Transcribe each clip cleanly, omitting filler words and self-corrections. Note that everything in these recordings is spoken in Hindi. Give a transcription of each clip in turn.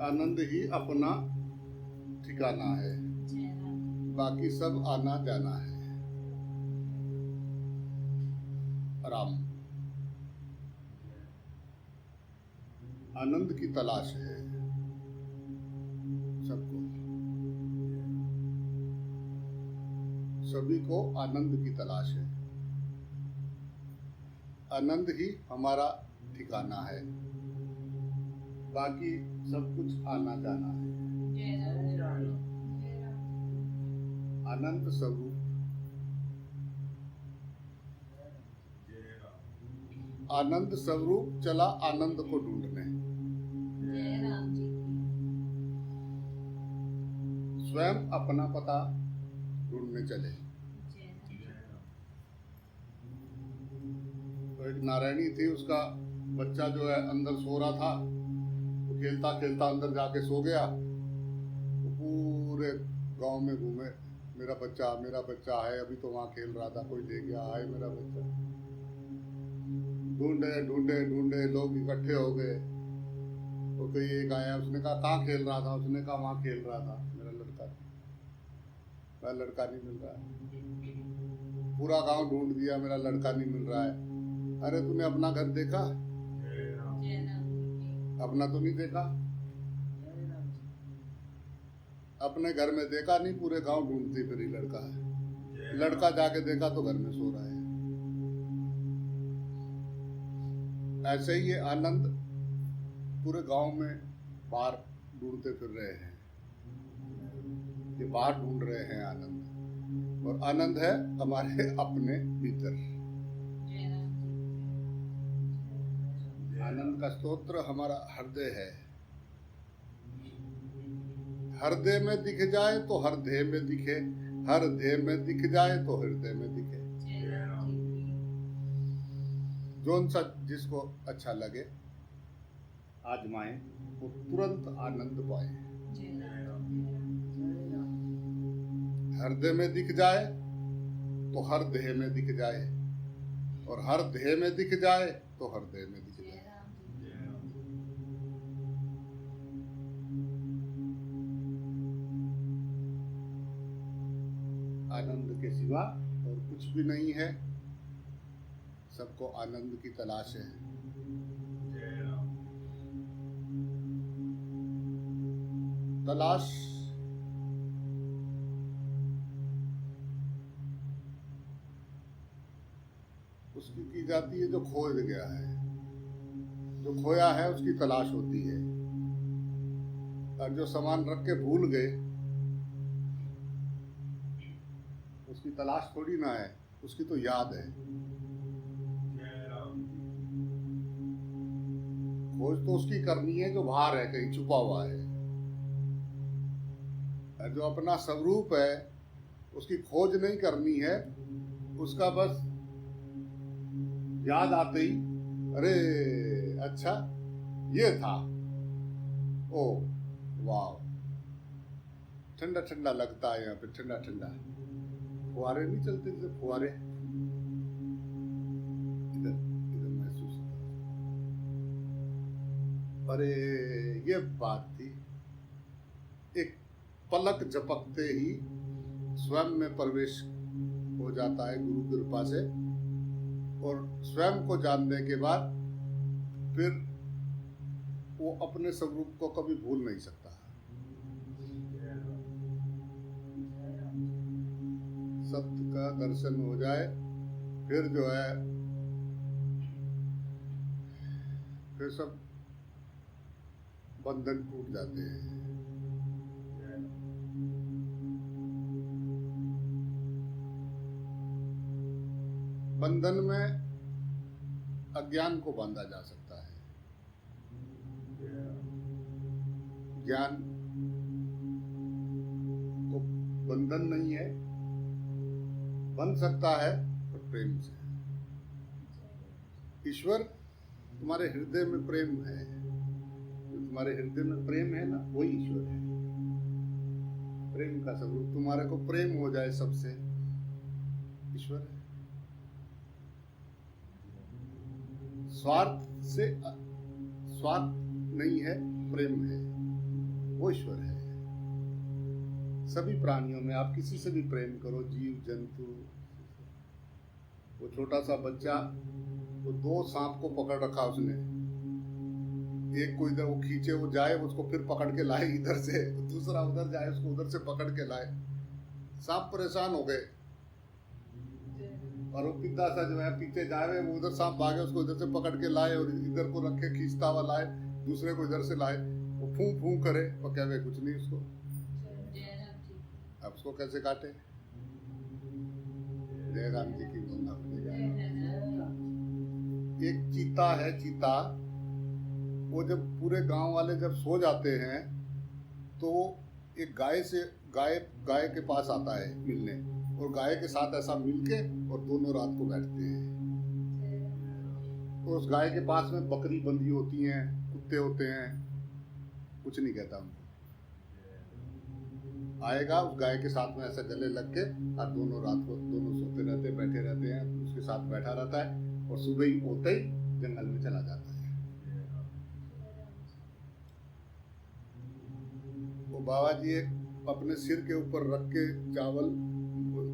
आनंद ही अपना ठिकाना है, बाकी सब आना जाना है। राम। आनंद की तलाश है सबको, सभी को आनंद की तलाश है। आनंद ही हमारा ठिकाना है, बाकी सब कुछ आना जाना है। आनंद स्वरूप आनंद स्वरूप चला आनंद को ढूंढने, स्वयं अपना पता ढूंढने चले। तो एक नारायणी थी, उसका बच्चा जो है अंदर सो रहा था, तो खेलता खेलता अंदर जाके सो गया। तो पूरे गांव में घूमे, मेरा बच्चा है, अभी तो वहां खेल रहा था, कोई ले गया, है मेरा बच्चा। ढूंढे ढूंढे ढूंढे लोग इकट्ठे हो गए। तो कोई एक आया, उसने कहा कहाँ खेल रहा था? उसने कहा वहां खेल रहा था, मेरा लड़का नहीं मिल रहा है। पूरा गांव ढूंढ दिया, मेरा लड़का नहीं मिल रहा है। अरे तूने अपना घर देखा? अपना तो नहीं देखा, अपने घर में देखा नहीं, पूरे गांव ढूंढती फिर लड़का है। लड़का जाके देखा तो घर में सो रहा है। ऐसे ही ये आनंद पूरे गांव में बाहर ढूंढते फिर रहे हैं, ये बाहर ढूंढ रहे हैं आनंद। और आनंद है हमारे अपने भीतर। आनंद का स्तोत्र हमारा हृदय है। हृदय में दिख जाए तो हृदय में दिखे, हृदय में दिख जाए तो हृदय में दिखे। जोन सा जिसको अच्छा लगे आजमाए, वो तुरंत आनंद पाए। हृदय में दिख जाए तो हृदय में दिख जाए, और हृदय में दिख जाए तो हृदय में दिख जाए। आनंद के सिवा और कुछ भी नहीं है। सबको आनंद की तलाश है। तलाश उसकी की जाती है जो खो गया है, जो खोया है उसकी तलाश होती है। और जो सामान रख के भूल गए उसकी तलाश थोड़ी ना है, उसकी तो याद है। खोज तो उसकी करनी है जो बाहर है, कहीं छुपा हुआ है। जो अपना स्वरूप है उसकी खोज नहीं करनी है, उसका बस याद आते ही अरे अच्छा ये था, ओ वाह, ठंडा ठंडा लगता है यहाँ पे, ठंडा ठंडा। फुहारे नहीं चलते जैसे फुहारे, इधर इधर महसूस होता। अरे ये बात थी, एक पलक झपकते ही स्वयं में प्रवेश हो जाता है गुरु कृपा से। और स्वयं को जानने के बाद फिर वो अपने स्वरूप को कभी भूल नहीं सकता। सत्य का दर्शन हो जाए फिर जो है, फिर सब बंधन टूट जाते हैं। बंधन में अज्ञान को बांधा जा सकता है, ज्ञान तो बंधन नहीं है, बन सकता है तो प्रेम से। ईश्वर तुम्हारे हृदय में प्रेम है, जो तुम्हारे हृदय में प्रेम है ना, वही ईश्वर है। प्रेम का स्वरूप, तुम्हारे को प्रेम हो जाए सबसे, ईश्वर है। स्वार्थ से स्वार्थ नहीं है, प्रेम है। वो ईश्वर है। सभी प्राणियों में आप किसी से भी प्रेम करो, जीव जंतु। वो छोटा सा बच्चा, वो 2 सांप को पकड़ रखा उसने, एक को इधर वो खींचे, वो जाए उसको फिर पकड़ के लाए इधर से, दूसरा उधर जाए उसको उधर से पकड़ के लाए। सांप परेशान हो गए और वो पिता सा जो है पीछे जाए, वो उधर सांप भागे, उसको इधर से पकड़ के लाए और इधर को रखे, खींचता हुआ लाए, दूसरे को इधर से लाए। वो फूं फूं करे और क्या वे कुछ नहीं उसको। अब उसको कैसे काटे? जय राम जी की बंदा। एक चीता है, चीता, वो जब पूरे गांव वाले जब सो जाते हैं तो एक गाय के पास आता है मिलने, और गाय के साथ ऐसा मिलके और दोनों रात को बैठते हैं। तो उस गाय के पास में बकरी बंधी होती हैं, कुत्ते होते हैं, कुछ नहीं कहता उनको। आएगा उस गाय के साथ में ऐसा गले लग के, और दोनों रात को दोनों सोते रहते, बैठे रहते हैं, उसके साथ बैठा रहता है, और सुबह ही होते ही जंगल में चला जाता है। वो बाबा जी अपने सिर के ऊपर रख के चावल,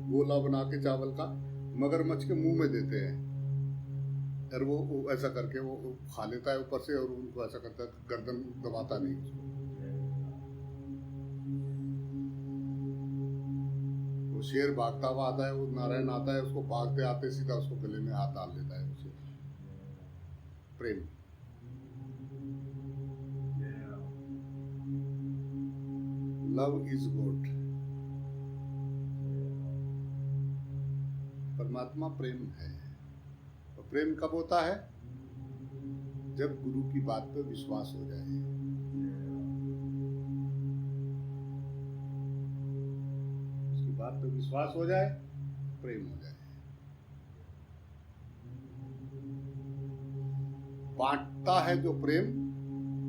गोला बना के चावल का मगरमच्छ के मुंह में देते हैं, और वो ऐसा करके वो खा लेता है ऊपर से, और उनको ऐसा करता है, गर्दन दबाता नहीं उसको। वो शेर भागता हुआ आता है, वो नारायण आता है, उसको भागते आते सीधा उसको गले में हाथ डाल देता है उसे। प्रेम। Love is God. परमात्मा प्रेम है। और प्रेम कब होता है? जब गुरु की बात पे विश्वास हो जाए। उसकी बात पे विश्वास हो जाए, प्रेम हो जाए। बांटता है जो प्रेम,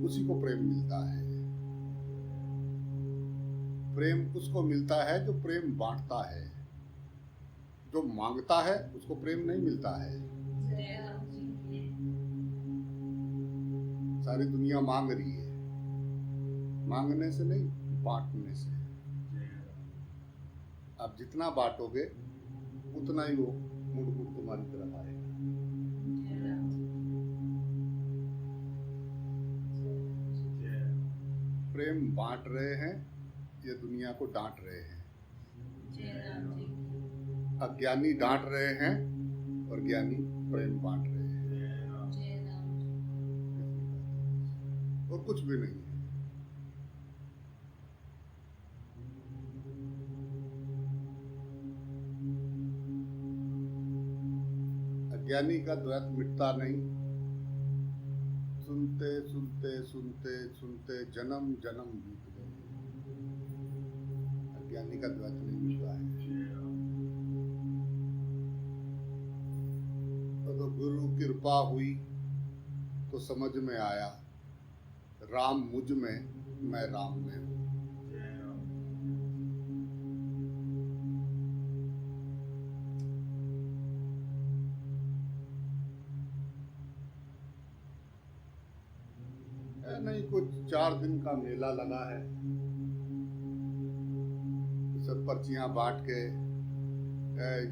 उसी को प्रेम मिलता है। प्रेम उसको मिलता है जो प्रेम बांटता है। जो मांगता है उसको प्रेम नहीं मिलता है। सारी दुनिया मांग रही है, मांगने से नहीं, बांटने से। आप जितना बांटोगे उतना ही वो मुड़ मुड़ तुम्हारी तरफ आएगा। प्रेम बांट रहे हैं, ये दुनिया को डांट रहे हैं। अज्ञानी डांट रहे हैं और ज्ञानी प्रेम बांट रहे हैं, और कुछ भी नहीं है। अज्ञानी का द्वैत मिटता नहीं। सुनते सुनते सुनते सुनते जन्म जन्म बीत गए, अज्ञानी का द्वैत नहीं मिटता है। तो गुरु कृपा हुई तो समझ में आया, राम मुझ में, मैं राम में हूं। नहीं, कुछ 4 दिन का मेला लगा है, सब पर्चियां बांट के,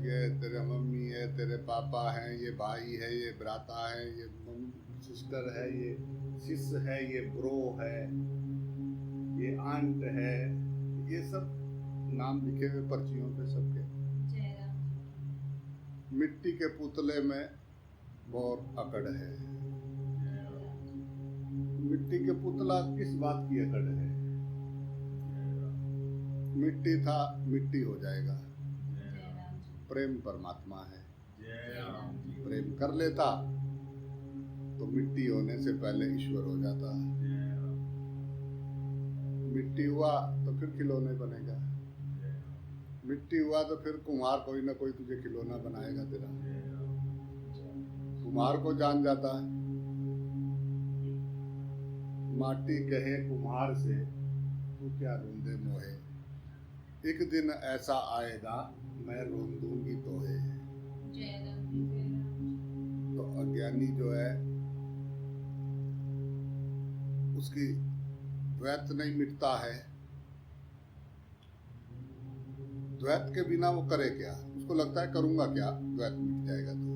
ये तेरे मम्मी है, तेरे पापा हैं, ये भाई है, ये भ्राता है, ये सिस्टर है, ये सिस है, ये ब्रो है, ये आंट है, ये सब नाम लिखे हुए पर्चियों पे सबके। मिट्टी के पुतले में बहुत अकड़ है। मिट्टी के पुतला किस बात की अकड़ है? मिट्टी था, मिट्टी हो जाएगा। प्रेम परमात्मा है। प्रेम कर लेता तो मिट्टी होने से पहले ईश्वर हो जाता। मिट्टी हुआ तो फिर खिलौने बनेगा। मिट्टी हुआ तो फिर कुम्हार कोई ना कोई तुझे खिलौना बनाएगा तेरा। कुम्हार को जान जाता है, माटी कहे कुम्हार से, तू क्या रोंदे मोहे, एक दिन ऐसा आएगा मैं रोन दूंगी तोहे। तो अज्ञानी जो है उसकी द्वैत नहीं मिटता है, द्वैत के बिना वो करे क्या? उसको लगता है करूंगा क्या, द्वैत मिट जाएगा तो।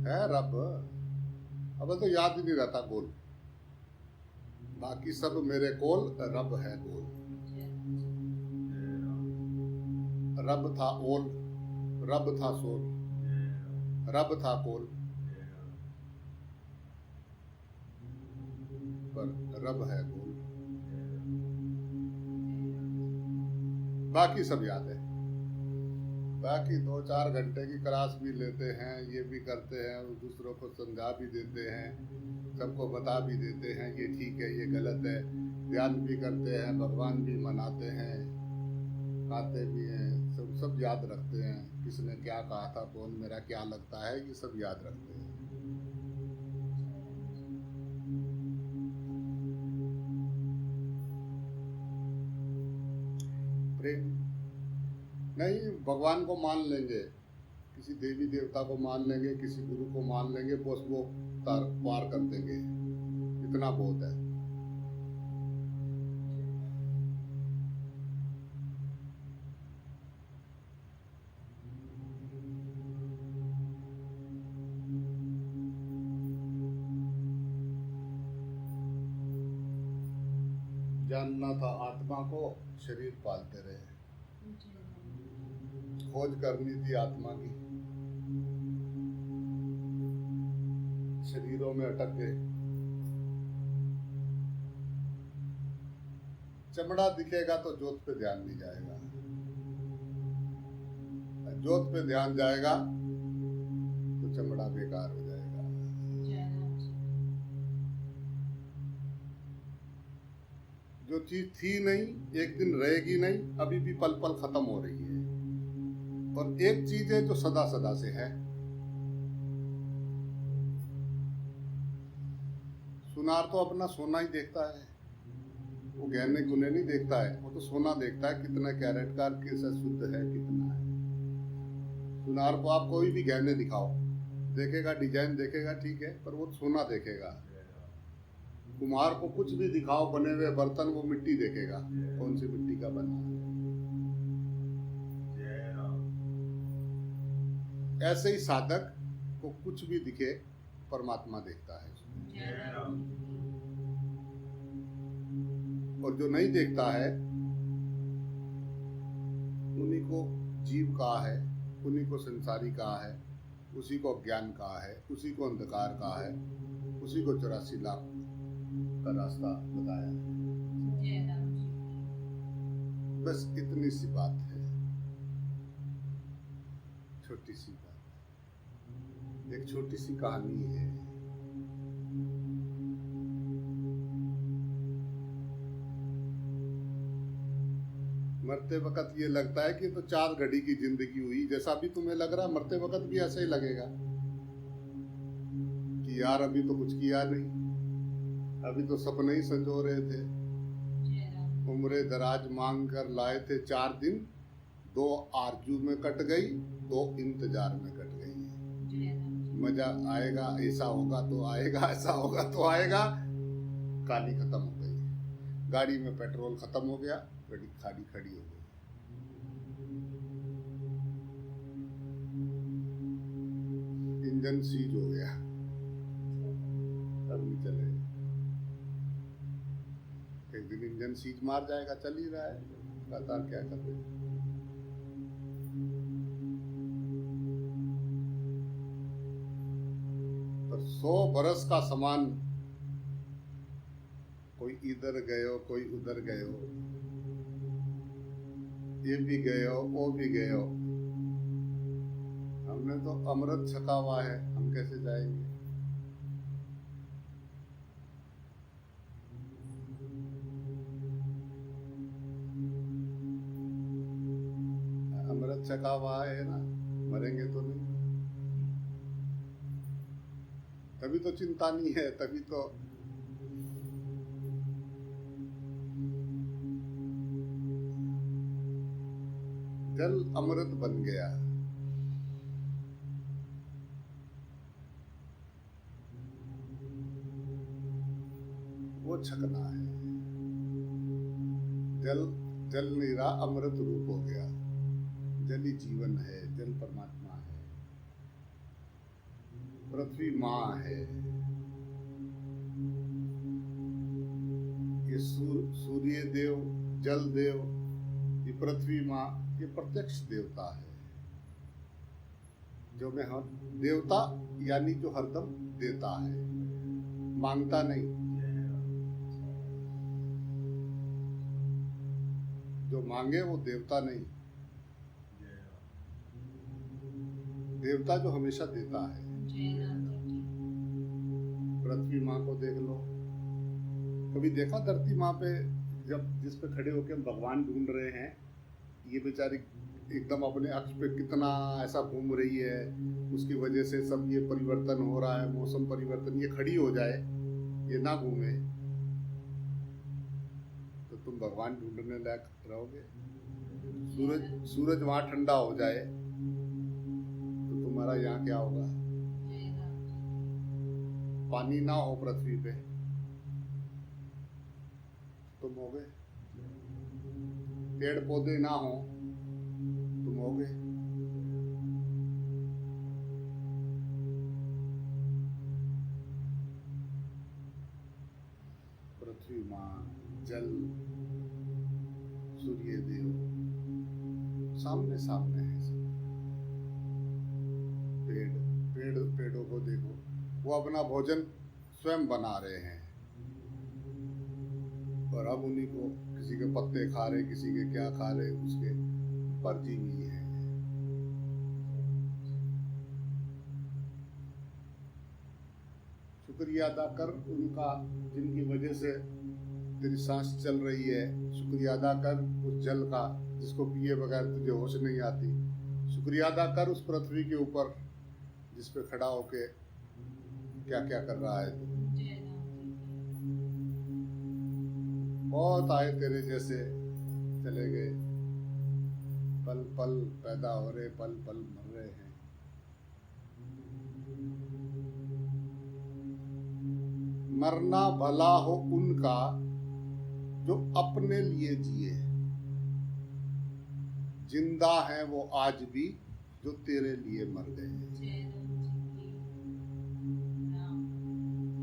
है रब, अब तो याद ही नहीं रहता गोल, बाकी सब मेरे कोल, रब है गोल। रब था ओल, रब था सोल, रब था कोल, पर रब है गोल। बाकी सब याद है, बाकी 2-4 घंटे की क्लास भी लेते हैं, ये भी करते हैं, दूसरों को समझा भी देते हैं, सबको बता भी देते हैं ये ठीक है ये गलत है, ध्यान भी करते हैं, भगवान भी मनाते हैं, खाते भी हैं, सब याद रखते हैं, किसने क्या कहा था, कौन मेरा क्या लगता है, ये सब याद रखते हैं। प्रेम नहीं, भगवान को मान लेंगे, किसी देवी देवता को मान लेंगे, किसी गुरु को मान लेंगे, बस वो पार कर देंगे, इतना बहुत है। जानना था आत्मा को, शरीर पालते रहे, खोज करनी थी आत्मा की, शरीरों में अटक गए। चमड़ा दिखेगा तो जोत पे ध्यान नहीं जाएगा, जोत पे ध्यान जाएगा तो चमड़ा बेकार हो जाएगा। जो चीज थी नहीं, एक दिन रहेगी नहीं, अभी भी पल पल खत्म हो रही है, और एक चीज है जो सदा सदा से है। सुनार तो अपना सोना ही देखता है, वो गहने गुने नहीं देखता है, वो तो सोना देखता है, कितना कैरेट का, कैसा शुद्ध है, कितना है। सुनार को आप कोई भी गहने दिखाओ, देखेगा, डिजाइन देखेगा, ठीक है, पर वो सोना देखेगा। कुम्हार को कुछ भी दिखाओ, बने हुए बर्तन, वो मिट्टी देखेगा, कौन सी मिट्टी का बना है। ऐसे ही साधक को कुछ भी दिखे, परमात्मा देखता है। और जो नहीं देखता है, उन्हीं को जीव कहा है, उन्हीं को संसारी कहा है, उसी को ज्ञान कहा है, उसी को अंधकार कहा है, उसी को 84 लाख का रास्ता बताया। बस इतनी सी बात है, छोटी सी बात, एक छोटी सी कहानी है। मरते वक्त ये लगता है कि तो 4 घड़ी की जिंदगी हुई, जैसा भी तुम्हें लग रहा, मरते वक्त भी ऐसा ही लगेगा कि यार अभी तो कुछ किया नहीं, अभी तो सपने ही संजो रहे थे, उम्रे दराज मांग कर लाए थे 4 दिन, 2 आरजू में कट गई, 2 इंतजार में कट गई। मजा आएगा, ऐसा होगा तो आएगा, ऐसा होगा तो आएगा, कहानी खत्म हो गई। गाड़ी में पेट्रोल खत्म हो गया, गाड़ी खाड़ी खड़ी हो गई। इंजन सीज हो गया, अब नहीं चले। एक दिन इंजन सीज मार जाएगा, चल ही रहा है लगातार, क्या कर रहे। पर 100 बरस का समान, कोई इधर गयो, कोई उधर गयो, ये भी गयो, वो भी गयो, हमने तो अमृत छका हुआ है, हम कैसे जाएंगे। अमृत छका हुआ है ना, मरेंगे तो नहीं, तभी तो चिंता नहीं है, तभी तो जल अमृत बन गया। वो छकना है। जल जल नीरा अमृत रूप हो गया। जल ही जीवन है, जल परमात्मा है, पृथ्वी माँ है। ये सूर्य देव, जल देव, ये पृथ्वी माँ, ये प्रत्यक्ष देवता है। जो में हम देवता यानी जो हरदम देता है, मांगता नहीं। जो मांगे वो देवता नहीं। देवता जो हमेशा देता है। पृथ्वी माँ को देख लो। कभी देखा धरती माँ पे, जब जिस पे खड़े होके हम भगवान ढूंढ रहे हैं, ये बेचारी एकदम अपने अक्ष पे कितना ऐसा घूम रही है, उसकी वजह से सब ये परिवर्तन हो रहा है, मौसम परिवर्तन, ये खड़ी हो जाए, ये ना घूमे, तो तुम भगवान ढूंढने लायक रहोगे। सूरज वहां ठंडा हो जाए तो तुम्हारा यहाँ क्या होगा? पानी ना हो पृथ्वी पे, तुम हो गए। पेड़ पौधे ना हो, तुम हो गए। पृथ्वी माँ, जल, सूर्य देव सामने सामने है सब। पेड़ों को देखो, वो अपना भोजन स्वयं बना रहे हैं, और अब उन्हीं को, किसी के पत्ते खा रहे, किसी के क्या खा रहे, उसके परजीवी हैं। शुक्रिया अदा कर उनका, जिनकी वजह से तेरी सांस चल रही है। शुक्रिया अदा कर उस जल का जिसको पिए बगैर तुझे होश नहीं आती। शुक्रिया अदा कर उस पृथ्वी के ऊपर जिस पे खड़ा होके क्या क्या कर रहा है तू। बहुत आए तेरे जैसे, चले गए। पल पल पैदा हो रहे, पल पल मर रहे हैं। मरना भला हो उनका जो अपने लिए जिए, जिंदा है वो आज भी जो तेरे लिए मर गए।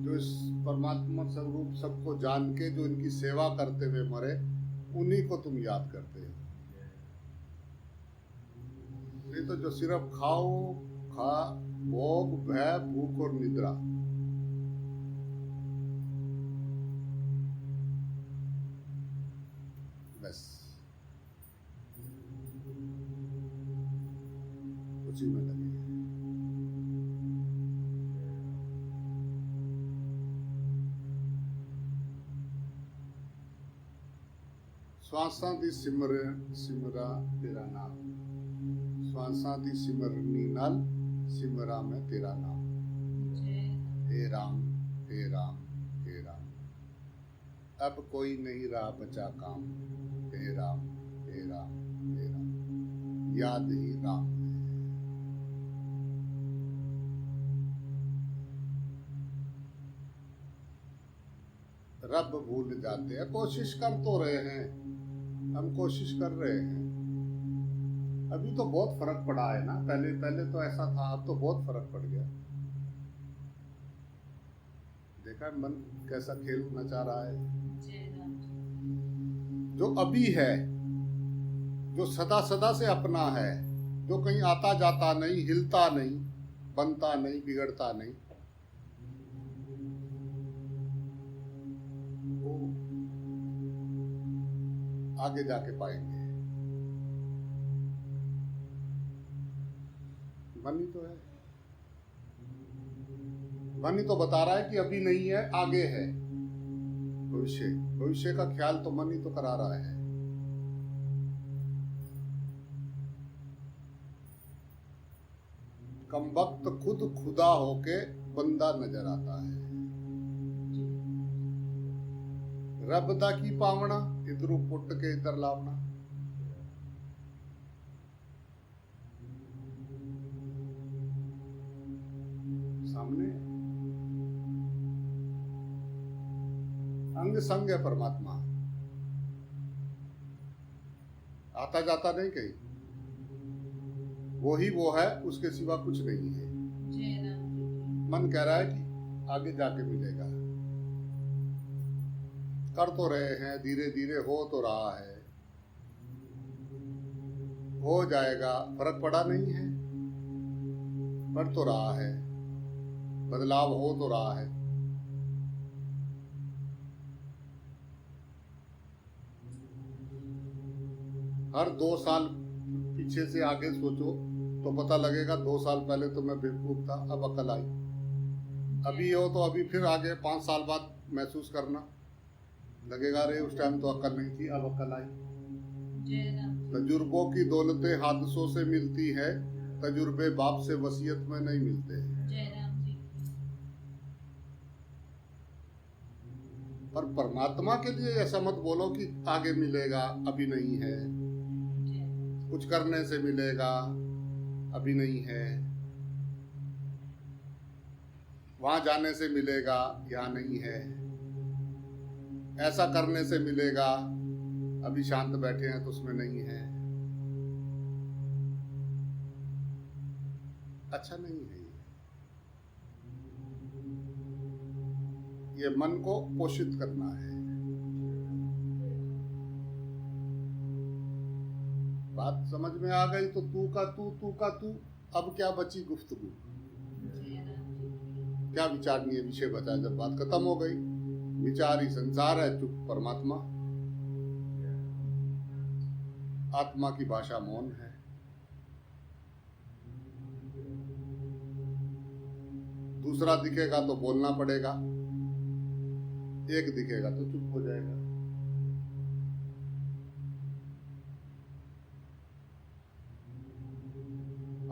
जो इस परमात्मा स्वरूप सबको जान के जो इनकी सेवा करते हुए मरे, उन्हीं को तुम याद करते हो। नहीं तो जो सिर्फ खाओ, भोग, भय, भूख और निद्रा, बस उसी में लगे। श्वासां दी सिमरा तेरा नाम, श्वासां दी सिमरनी नाल सिमरा में तेरा नाम। हे राम, हे राम, हे राम, अब कोई नहीं रहा बचा काम। हे राम, हे राम, हे राम, याद ही राम है। रब भूल जाते हैं। कोशिश कर तो रहे हैं, हम कोशिश कर रहे हैं। अभी तो बहुत फर्क पड़ा है ना, पहले तो ऐसा था, अब तो बहुत फर्क पड़ गया। देखा मन कैसा खेल नचा रहा है। जो अभी है, जो सदा सदा से अपना है, जो कहीं आता जाता नहीं, हिलता नहीं, बनता नहीं, बिगड़ता नहीं, वो आगे जाके पाएंगे। मन ही तो है, मन ही तो बता रहा है कि अभी नहीं है, आगे है। भविष्य का ख्याल तो मन ही तो करा रहा है। कमबख्त खुद खुदा होके बंदा नजर आता है। रब दा की पावना, इधरू पुट के इधर लावना। सामने अंग संग है परमात्मा, आता जाता नहीं कहीं, वो ही वो है, उसके सिवा कुछ नहीं है। मन कह रहा है कि आगे जाके मिलेगा, कर तो रहे हैं, धीरे धीरे हो तो रहा है, हो जाएगा, फर्क पड़ा नहीं है, पड़ तो रहा है, बदलाव हो तो रहा है। हर 2 साल पीछे से आगे सोचो तो पता लगेगा 2 साल पहले तो मैं बेवकूफ था, अब अकल आई। अभी हो तो अभी फिर आगे 5 साल बाद महसूस करना लगेगा, रे उस टाइम तो अकल नहीं थी, अब अकल आई। तजुर्बों की दौलतें हादसों से मिलती है, तजुर्बे बाप से वसीयत में नहीं मिलते। पर परमात्मा के लिए ऐसा मत बोलो कि आगे मिलेगा, अभी नहीं है, कुछ करने से मिलेगा, अभी नहीं है, वहां जाने से मिलेगा, यहाँ नहीं है, ऐसा करने से मिलेगा, अभी शांत बैठे हैं तो उसमें नहीं है, अच्छा नहीं है। ये मन को पोषित करना है। बात समझ में आ गई तो तू का तू, अब क्या बची गुफ्तगू, क्या विचारणीय विषय बचा। जब बात खत्म हो गई, विचार ही संसार है, चुप परमात्मा, आत्मा की भाषा मौन है। दूसरा दिखेगा तो बोलना पड़ेगा, एक दिखेगा तो चुप हो जाएगा।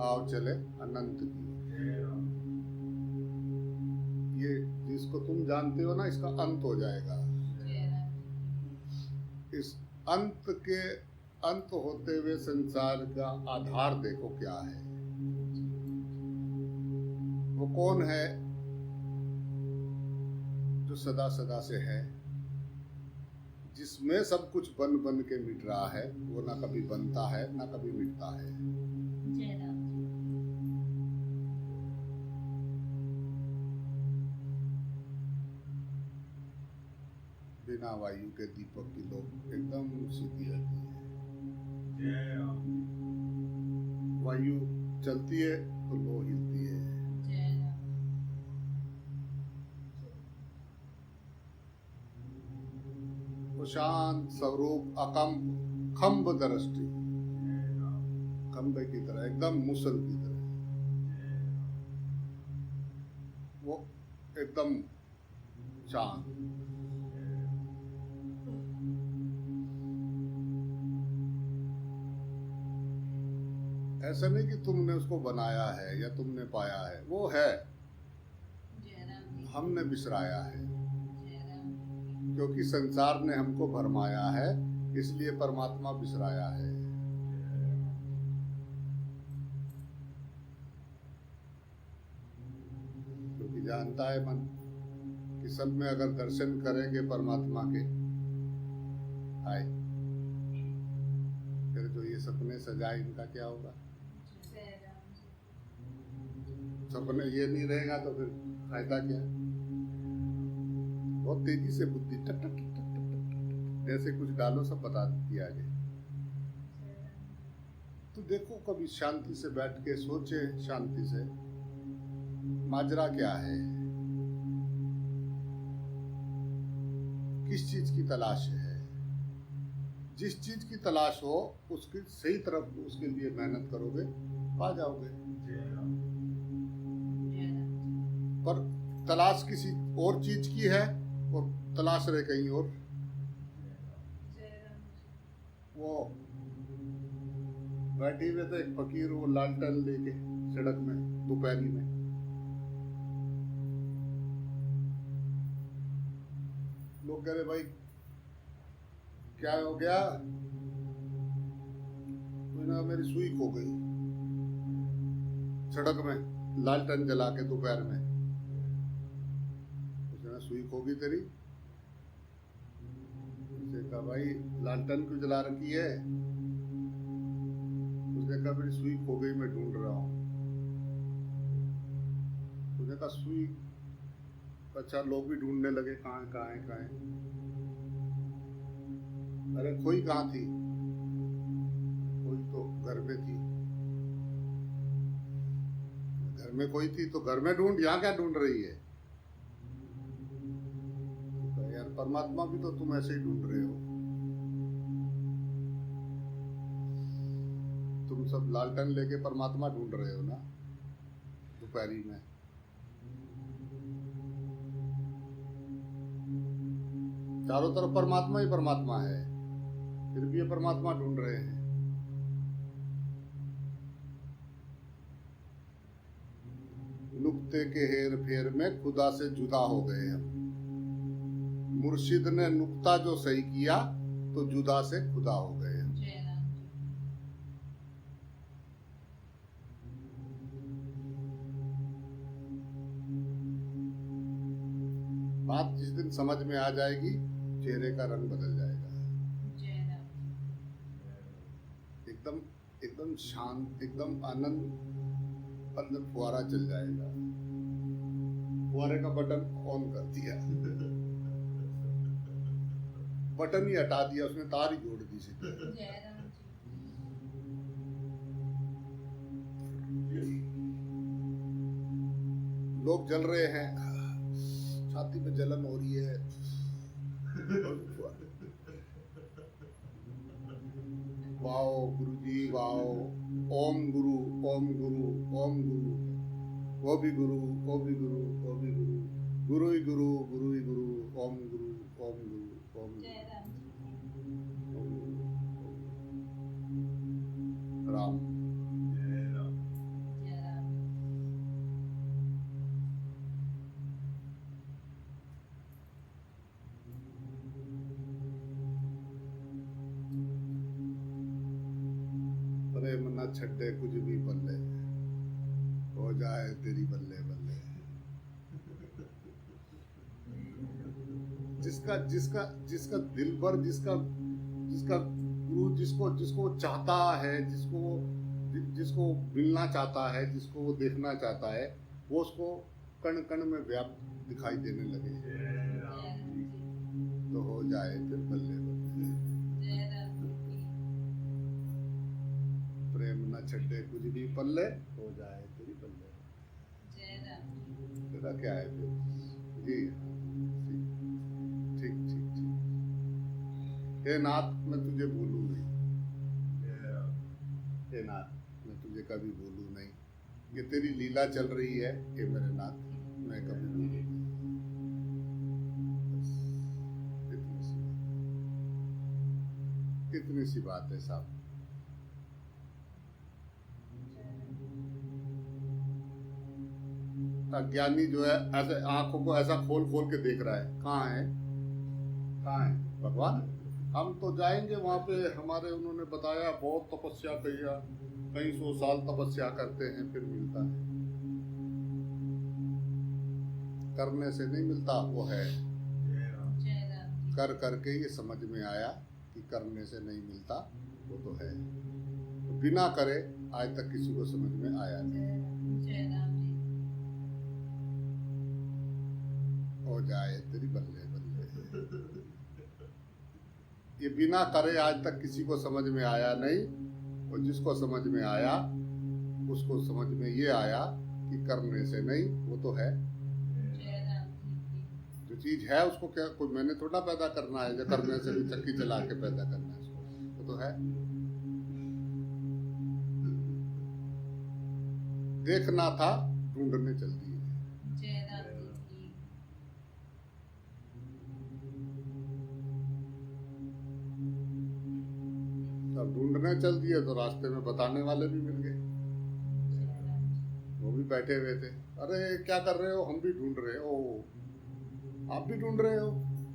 आओ चले अनंत की। ये जिसको तुम जानते हो ना, इसका अंत हो जाएगा। इस अंत होते हुए संसार का आधार देखो क्या है। वो कौन है जो सदा सदा से है, जिसमें सब कुछ बन बन के मिट रहा है। वो ना कभी बनता है ना कभी मिटता है। बिना वायु के दीपक की लोग एकदम सीधी रहती है। वायु चलती है तो लो हिलती है। वो शांत स्वरूप अकंप खंब दृष्टि, खंबे की तरह, एकदम मुसल की तरह, वो एकदम शांत। ऐसा नहीं कि तुमने उसको बनाया है या तुमने पाया है, वो है, हमने बिसराया है, क्योंकि संसार ने हमको भरमाया है, इसलिए परमात्मा बिसराया है। क्योंकि जानता है मन कि सब में अगर दर्शन करेंगे परमात्मा के, आए, फिर जो ये सपने सजाए इनका क्या होगा। सपने ये नहीं रहेगा तो फिर फायदा क्या। बहुत तेजी से बुद्धि टक टक टक टक टक जैसे कुछ डालो सब बता देती है आगे। तो देखो, कभी शांति से बैठ के सोचे, शांति से माजरा क्या है, किस चीज की तलाश है। जिस चीज की तलाश हो उसकी सही तरफ उसके लिए मेहनत करोगे, पा जाओगे। पर तलाश किसी और चीज की है और तलाश रहे कहीं और। वो बैठी हुए थे एक फकीर, वो लालटेन लेके सड़क में दोपहरी में, लोग कह रहे भाई क्या हो गया। तो मेरी सुई खो गई, सड़क में लालटेन जला के दोपहर में। उसने सुई खो गई तेरी, कहा भाई लालटेन क्यों जला रखी है? उसने कहा मेरी सुई खो गई, मैं ढूंढ रहा हूँ। उसने कहा सुई? अच्छा, लोग भी ढूंढने लगे कहाँ है कहाँ है कहाँ है। अरे खोई कहाँ थी? खोई तो घर में थी। घर में कोई थी तो घर में ढूंढ, यहाँ क्या ढूंढ रही है? तो यार परमात्मा भी तो तुम ऐसे ही ढूंढ रहे हो। तुम सब लालटेन लेके परमात्मा ढूंढ रहे हो ना दोपहरी में। चारों तरफ परमात्मा ही परमात्मा है, फिर भी ये परमात्मा ढूंढ रहे हैं। नुक्ते के हेर फेर में खुदा से जुदा हो गए हम। मुर्शिद ने नुक्ता जो सही किया तो जुदा से खुदा हो गए हम। बात जिस दिन समझ में आ जाएगी, चेहरे का रंग बदल जाएगा। एकदम एकदम शांत, एकदम आनंद, अंदर फुहारा चल जाएगा। फुहारे का बटन ऑन कर दिया, बटन ही हटा दिया, उसने तार ही जोड़ दी सीधे। लोग जल रहे हैं, छाती में जलन हो रही है। वाओ गुरुजी वाओ, ओम गुरु ओम गुरु ओम गुरु, वो भी गुरु वो भी गुरु वो भी गुरु, गुरु ही गुरु गुरु ही गुरु, ओम गुरु ओम गुरु ओम गुरु। राम प्रेम न छड्डे कुछ भी बल्ले, हो जाए तेरी बल्ले बल्ले। जिसका जिसका जिसका दिल भर, जिसका जिसका गुरु जिसको जिसको चाहता है, जिसको मिलना चाहता है, जिसको वो देखना चाहता है, वो उसको कण कण में व्याप्त दिखाई देने लगे तो हो जाए फिर बल्ले बल्ले। प्रेम न छड्डे कुछ भी पल्ले, हो जाए तेरी बल्ले। तेरा क्या है फिर? जी ठीक ठीक ठीक। हे नाथ मैं तुझे भूलूं नहीं, हे नाथ मैं तुझे कभी भूलूं नहीं। ये तेरी लीला चल रही है, हे मेरे नाथ, मैं कभी भूलूं नहीं। इतनी सी बात है साहब। अज्ञानी जो है ऐसे आंखों को ऐसा खोल खोल के देख रहा है, कहाँ है कहाँ है भगवान? हम तो जाएंगे वहां पे, हमारे उन्होंने बताया बहुत तपस्या किया, कई 100 साल तपस्या करते हैं फिर मिलता है। करने से नहीं मिलता, वो है कर करके ये समझ में आया कि करने से नहीं मिलता, वो तो है। तो बिना करे आज तक किसी को समझ में आया नहीं। हो जाए तेरी बल्ले बल्ले। ये बिना करे आज तक किसी को समझ में आया नहीं, और जिसको समझ में आया उसको समझ में ये आया कि करने से नहीं, वो तो है। जो चीज है उसको क्या कोई मैंने थोड़ा पैदा करना है, जो करने से भी चक्की चला के पैदा करना है उसको, वो तो है। देखना था, ढूंढने चल दिए। अब ढूंढने चल दिए तो रास्ते में बताने वाले भी मिल गए, वो भी बैठे हुए थे। अरे क्या कर रहे हो? हम भी ढूंढ रहे हो। आप भी ढूंढ रहे हो?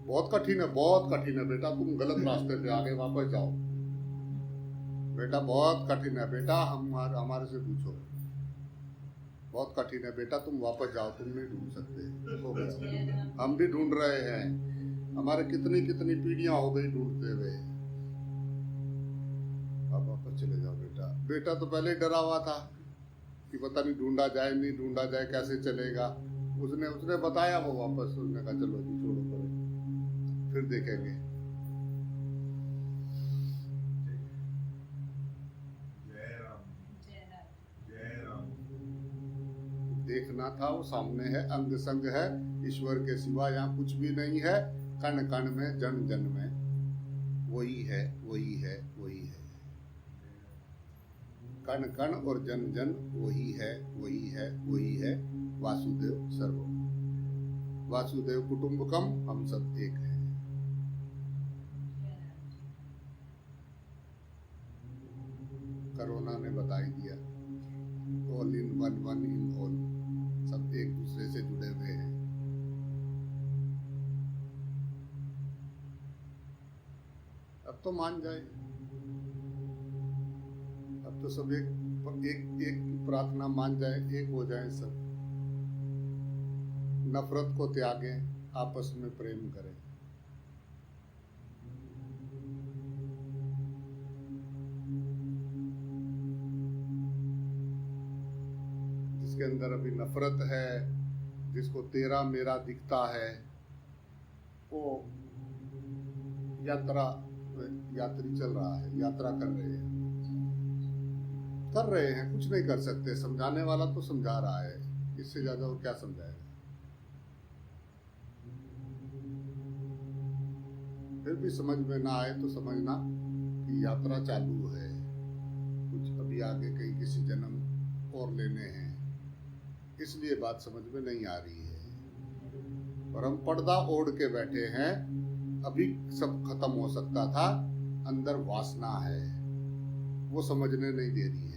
बहुत कठिन है, बहुत कठिन है बेटा, तुम गलत रास्ते पे आ गए, वापस जाओ बेटा, बहुत कठिन है बेटा, हमारे से पूछो, बहुत कठिन है बेटा, तुम वापस जाओ, तुम नहीं ढूंढ सकते। हम भी ढूंढ रहे हैं, हमारे कितनी कितनी पीढ़ियां हो गई ढूंढते हुए। अब वापस चले जाओ बेटा। बेटा तो पहले ही डरा हुआ था कि पता नहीं ढूंढा जाए नहीं ढूंढा जाए, कैसे चलेगा। उसने उसने बताया, वो वापस उसने कहा चलो जी छोड़ो करो, फिर देखेंगे। देखना था, वो सामने है, अंग संग है, ईश्वर के सिवा यहाँ कुछ भी नहीं है। कण कण में, जन जन में, वही है वही है वही है। कण कण और जन जन वही है वही है वही है। वासुदेव सर्वम, वासुदेव कुटुंबकम, हम सब एक हैं। कोरोना ने बता ही दिया, all in one, one in all, सब एक दूसरे से जुड़े हुए हैं। अब तो मान जाए, अब तो सब एक एक एक प्रार्थना मान जाए, एक हो जाए सब। नफरत को त्यागें, आपस में प्रेम करें। जिसके अंदर अभी नफरत है, जिसको तेरा मेरा दिखता है, वो यात्री चल रहा है, यात्रा कर रहे हैं, कुछ नहीं कर सकते। समझाने वाला तो समझा रहा है, इससे ज्यादा वो क्या समझाएगा। फिर भी समझ में ना आए तो समझना कि यात्रा चालू है, कुछ अभी आगे कहीं किसी जन्म और लेने हैं, इसलिए बात समझ में नहीं आ रही है। और हम पर्दा ओढ़ के बैठे हैं, अभी सब खत्म हो सकता था। अंदर वासना है, वो समझने नहीं दे रही है।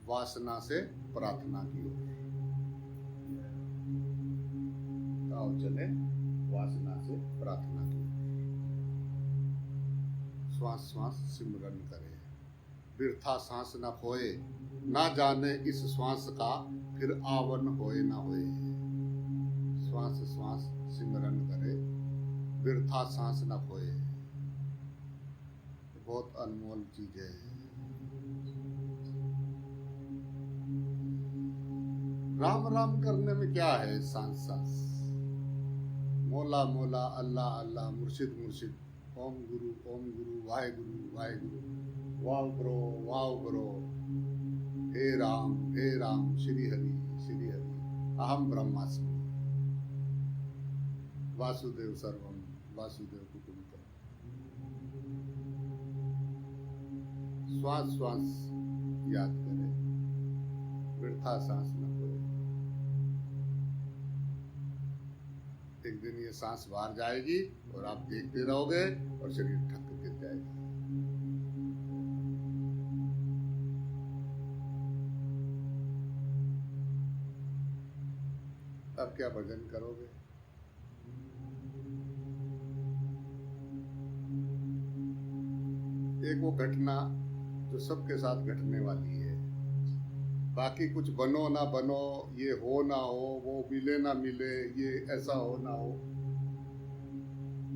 वासना से प्रार्थना की ओर आओ चले, वासना से प्रार्थना की ओर। श्वास श्वास सिमरन करे, बिरथा सांस न खोए, ना जाने इस श्वास का फिर आवन होए ना होए। श्वास श्वास सिमरन करे, बिरथा सांस न खोए। बहुत अनमोल चीज है। राम राम करने में क्या है, सांस सांस। मोला मोला, अल्लाह अल्लाह, मुर्शिद मुर्शिद, ओम गुरु, वाहे गुरु, वाव ब्रो। हे राम श्री हरि, अहम ब्रह्मास्मि, वासुदेव सर्वम, वासुदेव कुटुंबकम। श्वास श्वास याद करें, वृथा सांस न खोए। एक दिन ये सांस बाहर जाएगी और आप देखते रहोगे और शरीर ठक गिर जाएगा। अब क्या भजन करोगे? एक वो घटना जो सबके साथ घटने वाली है, बाकी कुछ बनो ना बनो, ये हो ना हो, वो मिले ना मिले, ये ऐसा हो ना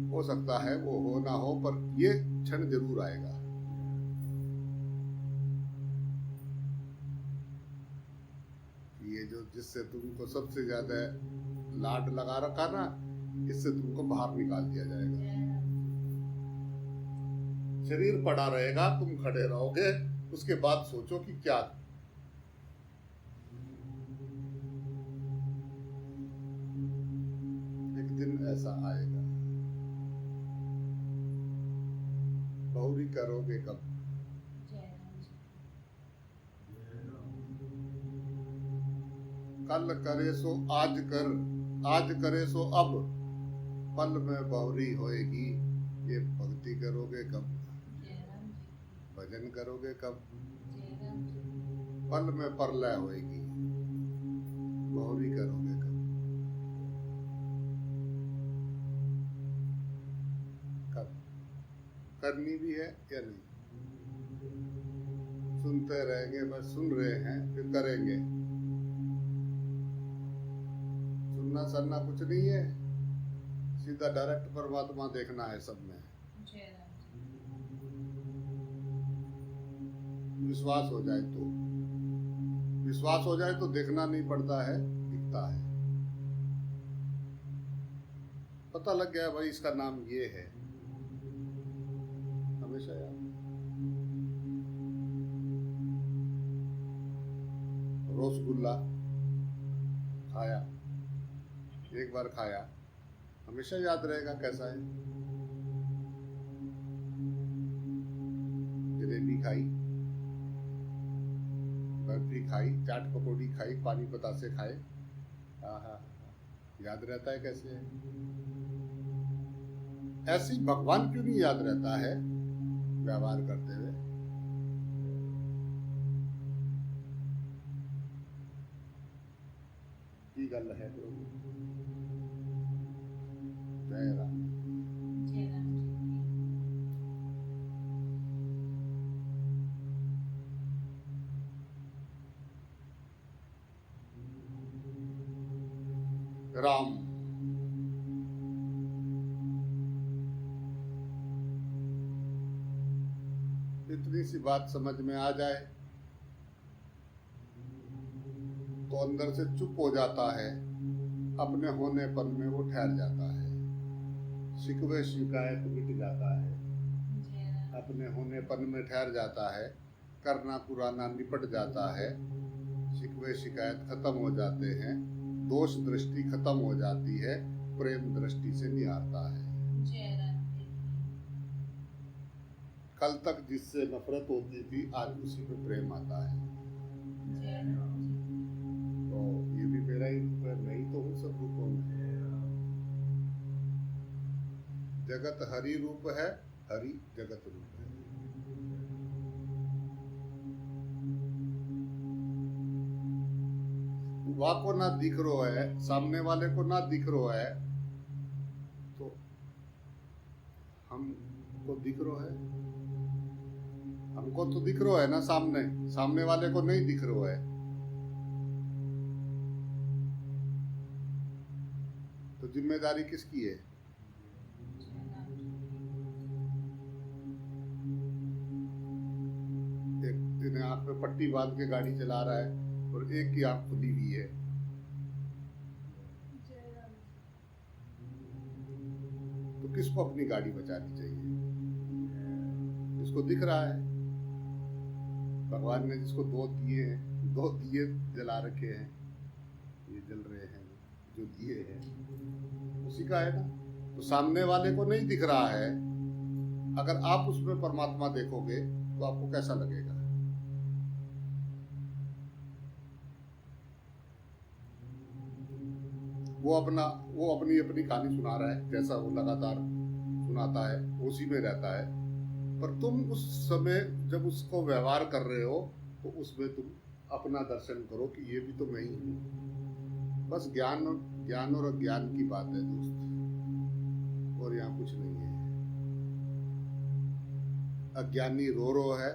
हो सकता है वो हो ना हो, पर ये क्षण जरूर आएगा। ये जो जिससे तुमको सबसे ज्यादा लाड लगा रखा ना, इससे तुमको बाहर निकाल दिया जाएगा। शरीर पड़ा रहेगा, तुम खड़े रहोगे, उसके बाद सोचो कि क्या। एक दिन ऐसा आएगा। बहुरी करोगे कब? कल करे सो आज कर, आज करे सो अब, पल में बहुरी होएगी। ये भक्ति करोगे कब? भजन करोगे कब? पल में परलय होएगी। बहुरी करोगे कब? कब करनी भी है या नहीं? सुनते रहेंगे, बस सुन रहे हैं, फिर करेंगे। ढूंढना सरना कुछ नहीं है, सीधा डायरेक्ट परमात्मा देखना है सब में। विश्वास हो जाए तो, विश्वास हो जाए तो देखना नहीं पड़ता है, दिखता है। पता लग गया भाई इसका नाम ये है, हमेशा याद। रसगुल्ला खाया, एक बार खाया, हमेशा याद रहेगा कैसा है। जलेबी खाई, बर्फी खाई, चाट पकौड़ी खाई, पानी बतासे खाए, आहा, याद रहता है कैसे है। ऐसी भगवान क्यों नहीं याद रहता है व्यवहार करते हुए। की गल है प्रभु। जय राम। जय राम जी की। राम इतनी सी बात समझ में आ जाए तो अंदर से चुप हो जाता है, अपने होनेपन में वो ठहर जाता है, शिकवे शिकायत मिट जाता है, अपने होनेपन में ठहर जाता है, करना पुराना निपट जाता है, शिकवे शिकायत खत्म हो जाते हैं, दोष दृष्टि खत्म हो जाती है, प्रेम दृष्टि से निहारता है। कल तक जिससे नफरत होती थी आज उसी में प्रेम आता है। तो ये भी मेरा ही रूप है, मैं ही तो हूँ सब रूपों में। जगत हरि रूप है, हरि जगत रूप है। वह को ना दिख रो है, सामने वाले को ना दिख रो है, तो हमको दिख रो है। हमको तो दिख रो है ना सामने, सामने वाले को नहीं दिख रो है। तो जिम्मेदारी किसकी है? एक दिन आंख में पट्टी बांध के गाड़ी चला रहा है और एक की आंख खुली हुई है, तो किसको अपनी गाड़ी बचानी चाहिए? जिसको दिख रहा है। भगवान ने जिसको दो दिए जला रखे हैं, ये जल रहे हैं जो दिए हैं, उसी का है ना। तो सामने वाले को नहीं दिख रहा है, अगर आप उसमें परमात्मा देखोगे तो आपको कैसा लगेगा? वो अपनी अपनी कहानी सुना रहा है, जैसा वो लगातार सुनाता है उसी में रहता है, पर तुम उस समय जब उसको व्यवहार कर रहे हो तो उसमें तुम अपना दर्शन करो कि ये भी तो मैं ही हूँ। बस ज्ञान और अज्ञान की बात है दोस्त, और यहाँ कुछ नहीं है। अज्ञानी रो है,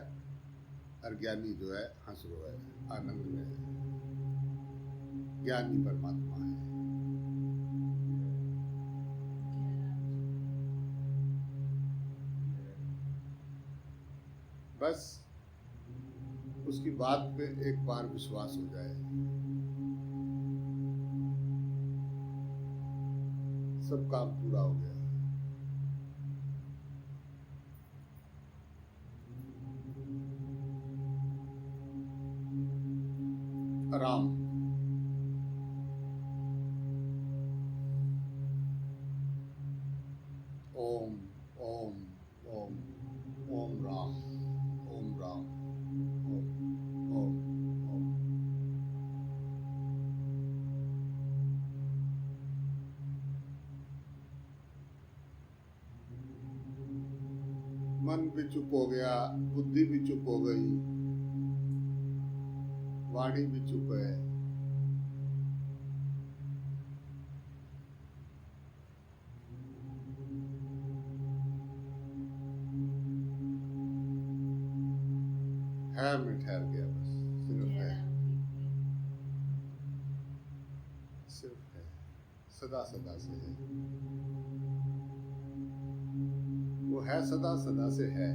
अज्ञानी जो है हंस रो है, आनंद में है। ज्ञानी परमात्मा है। बस उसकी बात पे एक बार विश्वास हो जाए, सब काम पूरा हो गया। राम ओम ओम ओम ओम राम ओम राम ओम ओम ओम। मन भी चुप हो गया, बुद्धि भी चुप हो गई, वाणी भी चुप है। मैं ठहर गया, बस सिर्फ है, सिर्फ है। सदा सदा से है, वो है सदा सदा से है।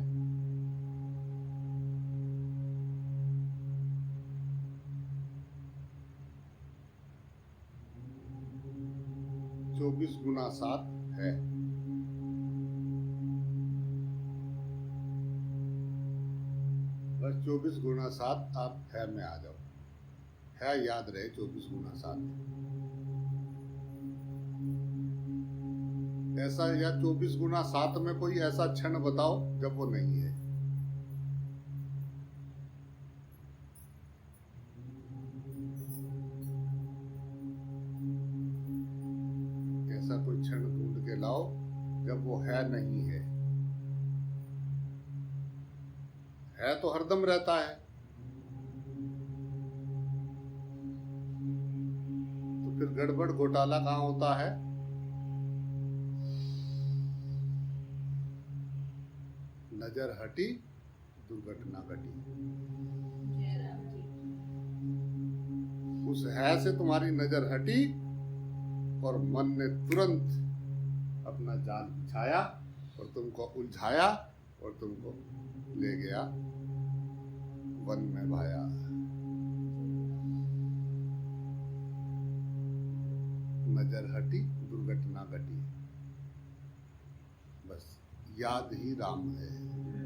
चौबीस गुना 7 है। बस 24 गुना 7 आप है में आ जाओ, है याद रहे 24 गुना 7। ऐसा या 24 गुना 7 में कोई ऐसा क्षण बताओ जब वो नहीं है। ऐसा कोई क्षण ढूंढ के लाओ जब वो है नहीं है। है तो हरदम रहता है, तो फिर गड़बड़ घोटाला कहाँ होता है? नजर हटी, दुर्घटना घटी। जय राम जी की। उस है से तुम्हारी नजर हटी और मन ने तुरंत अपना जाल बिछाया और तुमको उलझाया और तुमको ले गया, वन में भाया। नजर हटी, दुर्घटना घटी। बस याद ही राम है।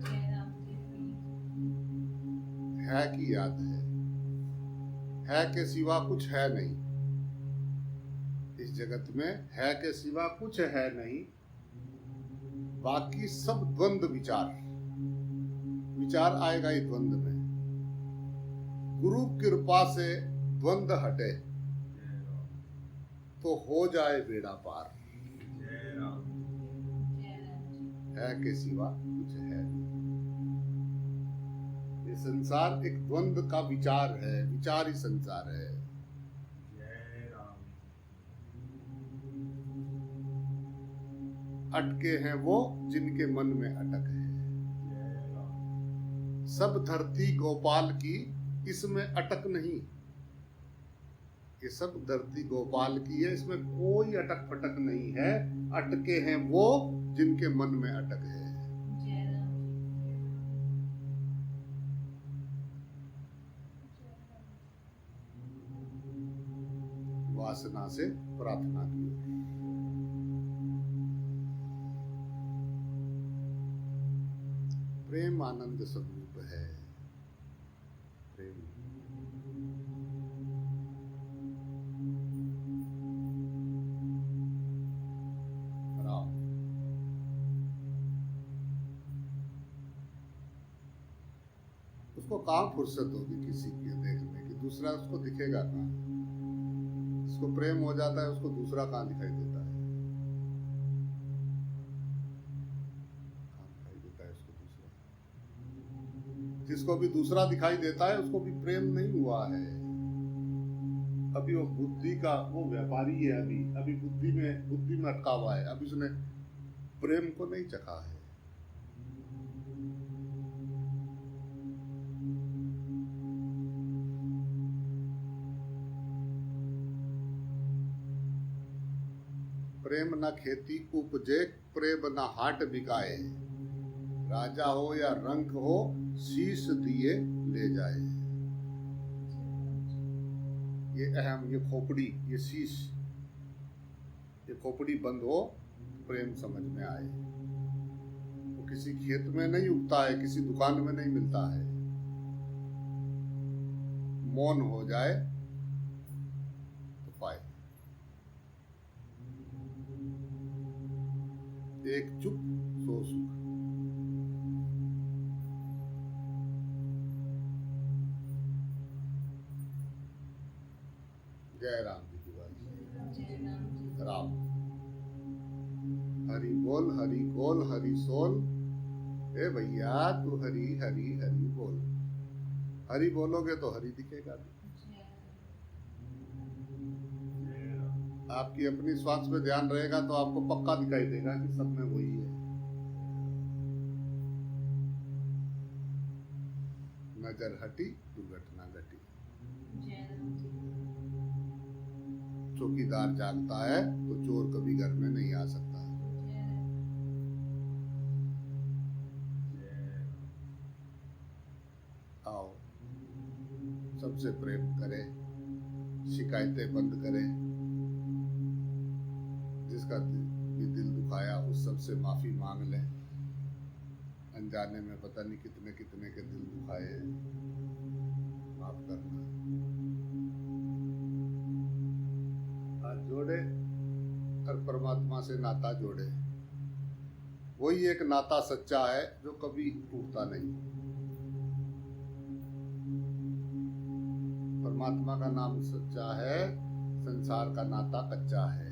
जय राम जी की। है की याद है के सिवा कुछ है नहीं। इस जगत में है के सिवा कुछ है नहीं, बाकी सब द्वंद विचार आएगा ही द्वंद में। गुरु कृपा से द्वंद हटे तो हो जाए बेड़ा पार। जय राम जी। है के सिवा कुछ है नहीं। ये संसार एक द्वंद का विचार है, विचार ही संसार है। अटके हैं वो जिनके मन में अटक है। सब धरती गोपाल की, इसमें अटक नहीं। ये सब धरती गोपाल की है, इसमें कोई अटक फटक नहीं है। अटके हैं वो जिनके मन में अटक है। जय राम जी। वासना से प्रार्थना की। प्रेम आनंद स्वरूप है। प्रेम राम। उसको कहाँ फुर्सत होगी किसी के देखने की? दूसरा उसको दिखेगा कहाँ? उसको प्रेम हो जाता है, उसको दूसरा कहाँ दिखाई देता है? जिसको भी दूसरा दिखाई देता है उसको भी प्रेम नहीं हुआ है। अभी वो बुद्धि का वो व्यापारी है, अभी बुद्धि में अटका हुआ है। अभी उसने प्रेम को नहीं चखा है। प्रेम न खेती उपजे, प्रेम न हाट बिकाए। राजा हो या रंक हो, शीश दिए ले जाए। ये अहम, ये खोपड़ी, ये शीश, ये खोपड़ी बंद हो, प्रेम समझ में आए। वो किसी खेत में नहीं उगता है, किसी दुकान में नहीं मिलता है। मौन हो जाए तो पाए। एक चुप सो सुख। जय राम जी की बात। जय राम जी। राम। हरि बोल, हरि बोल, हरि सोल। ए भैया तू हरि हरि हरि बोल। हरि बोलोगे तो हरि दिखेगा। आपकी अपनी श्वास पे ध्यान रहेगा तो आपको पक्का दिखाई देगा कि सब में वही है। नजर हटी, दुर्घटना घटी। जय राम जी। चौकीदार जागता है तो चोर कभी घर में नहीं आ सकता। आओ सबसे प्रेम करें, शिकायतें बंद करें, जिसका भी दिल दुखाया उस सबसे माफी मांग लें। अनजाने में पता नहीं कितने कितने के दिल दुखाए हैं, माफ करना। हाथ जोड़े और परमात्मा से नाता जोड़े। वही एक नाता सच्चा है जो कभी टूटता नहीं। परमात्मा का नाम सच्चा है, संसार का नाता कच्चा है।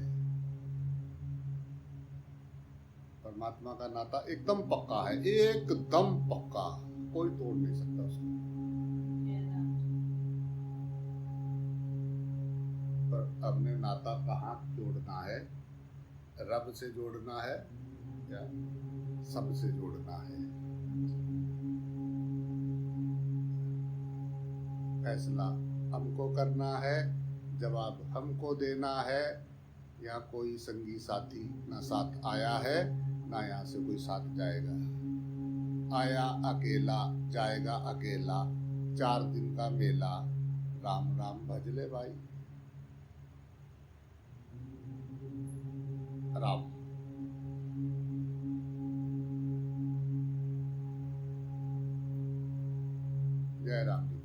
परमात्मा का नाता एकदम पक्का है, एकदम पक्का, कोई तोड़ नहीं सकता उसको। पर हमने नाता कहाँ जोड़ना है? रब से जोड़ना है या सबसे जोड़ना है? फैसला हमको करना है, जवाब हमको देना है। यहाँ कोई संगी साथी ना साथ आया है, ना यहाँ से कोई साथ जाएगा। आया अकेला जाएगा अकेला, 4 दिन का मेला। राम राम भज ले भाई। राम। जय राम।